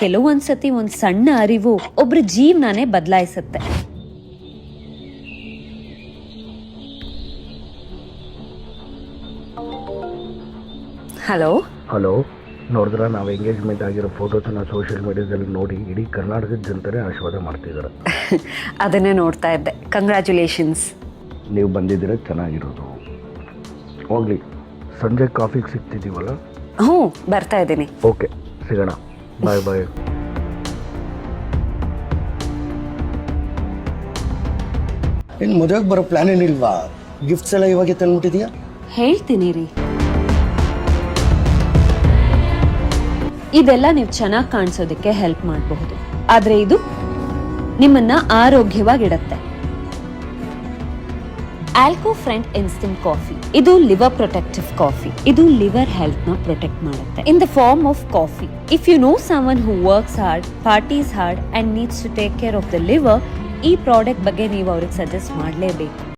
ಕೆಲವೊಂದ್ಸತಿ ಒಂದ್ ಸಣ್ಣ ಅರಿವು ಒಬ್ರ ಜೀವನನೇ ಬದಲಾಯಿಸುತ್ತೆ. ಹಲೋ ಹಲೋ, ನೋಡಿದ್ರೆ ನಾವು ಎಂಗೇಜ್ಮೆಂಟ್ ಆಗಿರೋ ಫೋಟೋಸನ್ನ ಸೋಷಿಯಲ್ ಮೀಡಿಯಾದಲ್ಲಿ ನೋಡಿ ಇಡೀ ಕರ್ನಾಟಕದ ಜನತೆನೇ ಆಶೀರ್ವಾದ ಮಾಡ್ತಿದ್ದಾರೆ. ಅದನ್ನೇ ನೋಡ್ತಾ ಇದ್ದೆ. ಕಂಗ್ರ್ಯಾಚುಲೇಷನ್ಸ್. ನೀವು ಬಂದಿದ್ದೀರ ಚೆನ್ನಾಗಿರೋದು. ಹೋಗ್ಲಿ, ಸಂಜೆ ಕಾಫಿಗೆ ಸಿಗ್ತಿದ್ದೀವಲ್ಲ? ಹ್ಞೂ, ಬರ್ತಾ ಇದ್ದೀನಿ. ಓಕೆ, ಸಿಗೋಣ. ಬಾಯ್ ಬಾಯ್. ಇನ್ನು ಮದುವೆಗೆ ಬರೋ ಪ್ಲಾನ್ ಏನಿಲ್ವಾ? ಗಿಫ್ಟ್ಸ್ ಎಲ್ಲ ಇವಾಗೆ ತಂದ್ಬಿಟ್ಟಿದ್ಯಾ? ಹೇಳ್ತೀನಿ ರೀ. ಇದೆಲ್ಲ ನೀವು ಚೆನ್ನಾಗಿ ಕಾಣಿಸೋದಕ್ಕೆ ಹೆಲ್ಪ್ ಮಾಡಬಹುದು, ಆದ್ರೆ ಇದು ನಿಮ್ಮನ್ನ ಆರೋಗ್ಯವಾಗಿಡತ್ತೆ. ಆಲ್ಕೋ ಫ್ರೆಂಡ್ ಇನ್ಸ್ಟಂಟ್ ಕಾಫಿ, ಇದು ಲಿವರ್ ಪ್ರೊಟೆಕ್ಟಿವ್ ಕಾಫಿ. ಇದು ಲಿವರ್ ಹೆಲ್ತ್ ನ ಪ್ರೊಟೆಕ್ಟ್ ಮಾಡುತ್ತೆ in the form of coffee. If you know someone who works hard, parties hard and needs to take care of the liver, ಈ product ಬಗ್ಗೆ ನೀವು ಅವ್ರಿಗೆ suggest ಮಾಡಲೇಬೇಕು.